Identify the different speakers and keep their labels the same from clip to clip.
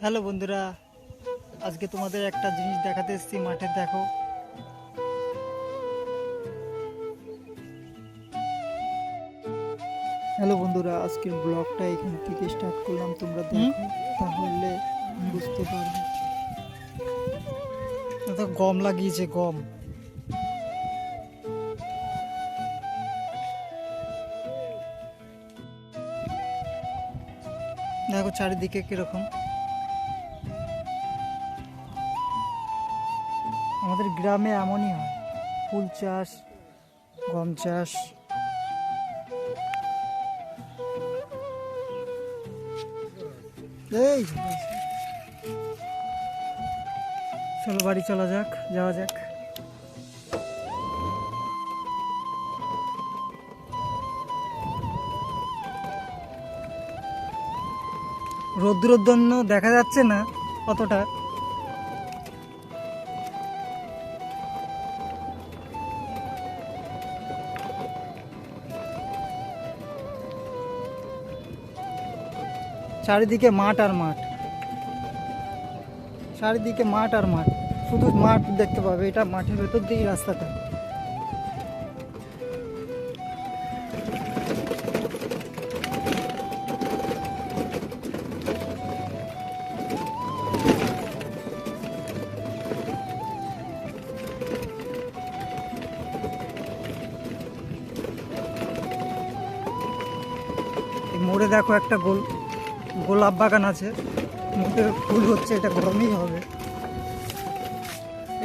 Speaker 1: Hello বন্ধুরা, আজকে তোমাদের একটা জিনিস দেখাতে এসেছি মাঠে। দেখো, হ্যালো বন্ধুরা, আজকের ব্লগটা এখান থেকে স্টার্ট করলাম। তোমরা দেখো, তাহলে বুঝতে পারবে। তো গম লাগিয়েছে, গম। দেখো চারিদিকে কিরকম। আমাদের গ্রামে এমনই হয়, ফুল চাষ, গম চাষ। এই চলো বাড়ি চলা যাক, যাওয়া যাক। রোদ্দুরের জন্য দেখা যাচ্ছে না অতটা। চারিদিকে মাঠ আর মাঠ, চারিদিকে মাঠ আর মাঠ, শুধু মাঠ দেখতে পাবে। এটা মাঠের ভেতর দিয়েই রাস্তাটা। মোড়ে দেখো একটা গোলাপ বাগান আছে, মোড়ে ফুল হচ্ছে। এটা গরমই হবে।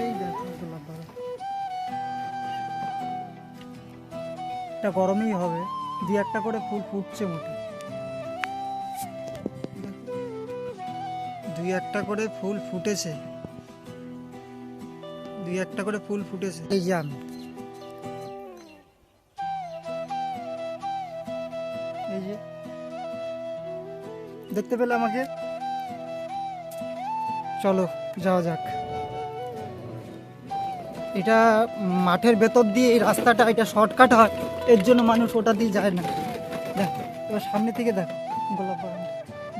Speaker 1: এই দেখো গোলাপ বাগান, এটা গরমই হবে। দুই একটা করে ফুল ফুটছে মোটে, দুই একটা করে ফুল ফুটেছে, দুই একটা করে ফুল ফুটেছে। এই যে আমি, এই যে দেখতে পেলে আমাকে। চলো যাওয়া যাক। এটা মাঠের ভেতর দিয়ে এই রাস্তাটা, এটা শর্টকাট হয়, এর জন্য মানুষ ওটা দিয়ে যায় না। দেখো এবার সামনে থেকে দেখো গোলাপ বাগান,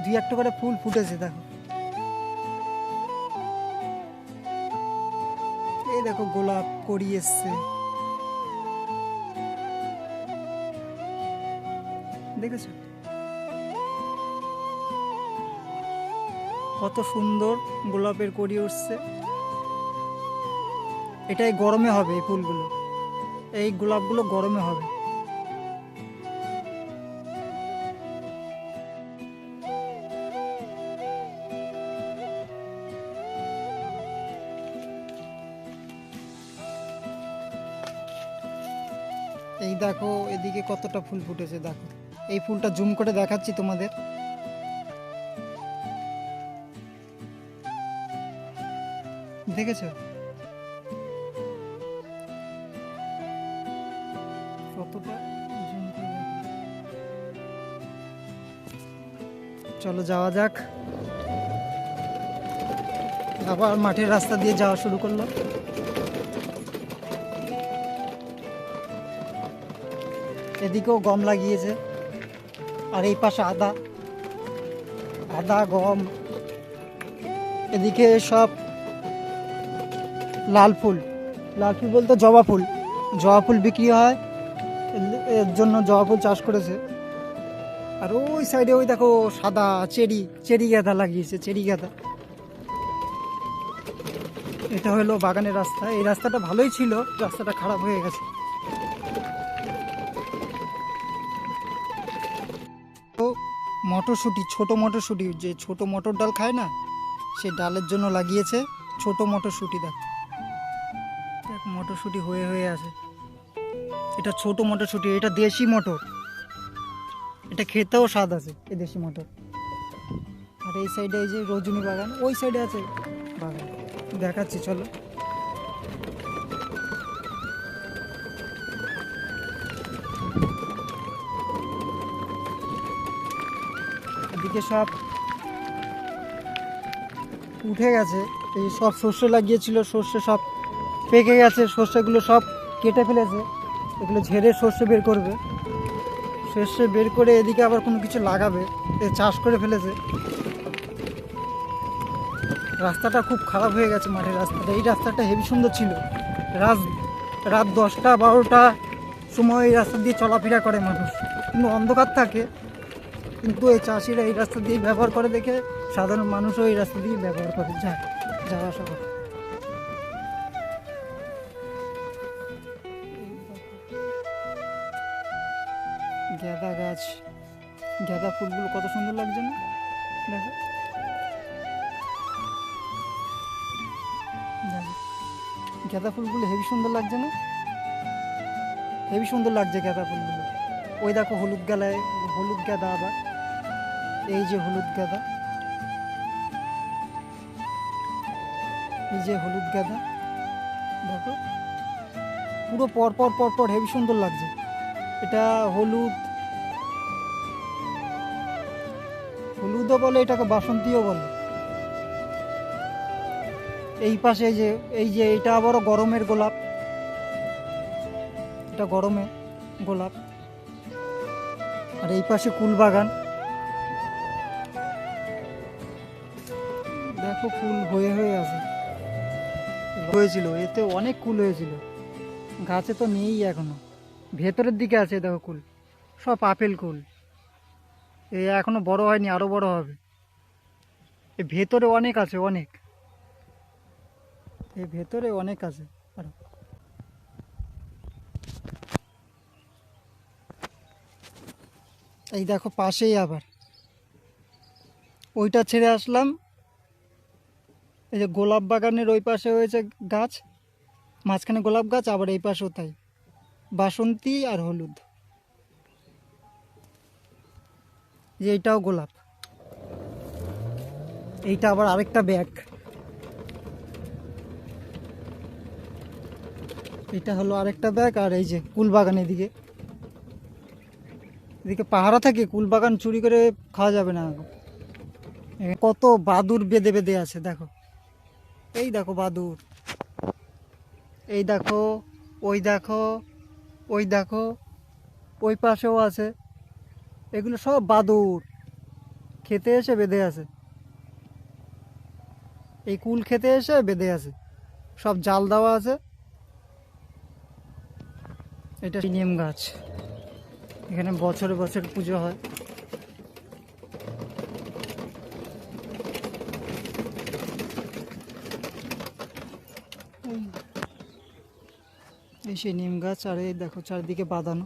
Speaker 1: দুই একটা করে ফুল ফুটেছে। দেখো এই দেখো গোলাপ কড়ি এসছে, দেখেছো কত সুন্দর গোলাপের কড়ি উঠছে। এটাই গরমে হবে, এই ফুলগুলো, এই গোলাপগুলো গরমে হবে। এই দেখো এদিকে কতটা ফুল ফুটেছে। দেখো এই ফুলটা জুম করে দেখাচ্ছি তোমাদের। দেখেছো কতটা জুম করে দেখো। চলো যাওয়া যাক। আবার মাঠের রাস্তা দিয়ে যাওয়া শুরু করলো। এদিকেও গম লাগিয়েছে, আর এই পাশে আদা, আদা গম। এদিকে সব লাল ফুল, লাল ফুল বলতে জবা ফুল, জবা ফুল বিক্রি হয়, এর জন্য জবা ফুল চাষ করেছে। আর ওই সাইডে ওই দেখো সাদা চেরি গাঁদা লাগিয়েছে, চেরি গাঁদা। এটা হলো বাগানের রাস্তা। এই রাস্তাটা ভালোই ছিল, রাস্তাটা খারাপ হয়ে গেছে। তো মটরশুঁটি, ছোট মটরশুঁটি, যে ছোট মটর ডাল খায় না, সেই ডালের জন্য লাগিয়েছে ছোট মটরশুঁটি। দেখ মটরশুঁটি হয়ে হয়ে আছে। এটা ছোট মটরশুঁটি, এটা দেশি মটর, এটা খেতেও স্বাদ আছে এই দেশি মটর। আর এই সাইডে এই যে রজনী বাগান, ওই সাইডে আছে বাগান, দেখাচ্ছি চলো। এদিকে সব উঠে গেছে, এই সব সর্ষে লাগিয়েছিল, সর্ষে সব পেকে গেছে, সর্ষেগুলো সব কেটে ফেলেছে। এগুলো ঝেড়ে সর্ষে বের করবে, সর্ষে বের করে এদিকে আবার কোনো কিছু লাগাবে, চাষ করে ফেলেছে। রাস্তাটা খুব খারাপ হয়ে গেছে, মাঠের রাস্তাটা। এই রাস্তাটা হেবি সুন্দর ছিল। রাত রাত 10টা 12টা সময় এই রাস্তা দিয়ে চলাফেরা করে মানুষ, কিন্তু অন্ধকার থাকে। কিন্তু এই চাষিরা এই রাস্তা দিয়ে ব্যবহার করে দেখে সাধারণ মানুষও এই রাস্তা দিয়ে ব্যবহার করে যায়, যাওয়া আসা করে। গাঁদা গাছ, গাঁদা ফুলগুলো কত সুন্দর লাগছে না? দেখো দেখো, গাঁদা ফুলগুলো হেবি সুন্দর লাগছে না? হেবি সুন্দর লাগছে গাঁদা ফুলগুলো। ওই দেখো হলুদ গালায়, হলুদ গাঁদা আবার, এই যে হলুদ গাঁদা, এই যে হলুদ গাঁদা দেখো, পুরো পর পর পর পর হেবি সুন্দর লাগছে। এটা হলুদ, হলুদও বলে, এটাকে বাসন্তীও বলে। এই পাশে এই যে এটা আবারও গরমের গোলাপ, এটা গরমের গোলাপ। আর এই পাশে কুল বাগান, দেখো কুল হয়ে হয়ে আছে, হয়েছিল এতে অনেক কুল হয়েছিল, গাছে তো নেই এখনো। ভেতরের দিকে আছে দেখো কুল, সব আপেল কুল। এ এখনো বড় হয়নি, আরো বড় হবে। এ ভেতরে অনেক আছে, অনেক, এ ভেতরে অনেক আছে আরো। এই দেখো পাশেই আবার ওইটা ছেড়ে আসলাম, এই যে গোলাপ বাগানের ওই পাশে হয়েছে গাছ, মাঝখানে গোলাপ গাছ, আবার এই পাশেও তাই, বাসন্তী আর হলুদ। যে এইটাও গোলাপ, এইটা আবার আরেকটা ব্যাগ, এটা হলো আরেকটা ব্যাগ। আর এই যে কুল বাগান, এদিকে এদিকে পাহারা থাকে, কুল বাগান চুরি করে খাওয়া যাবে না। কত বাদুর বেঁধে বেঁধে আছে দেখো, এই দেখো বাদুর, এই দেখো, ওই দেখো, ওই দেখো, ওই পাশেও আছে। এগুলো সব বাদুর খেতে এসে বেঁধে আছে, এই কুল খেতে এসে বেঁধে আছে, সব জাল দেওয়া আছে। এটা নিম গাছ, এখানে বছরে বছর পুজো হয়। এই সেই নিম গাছ, আর এই দেখো চারিদিকে বাঁধানো।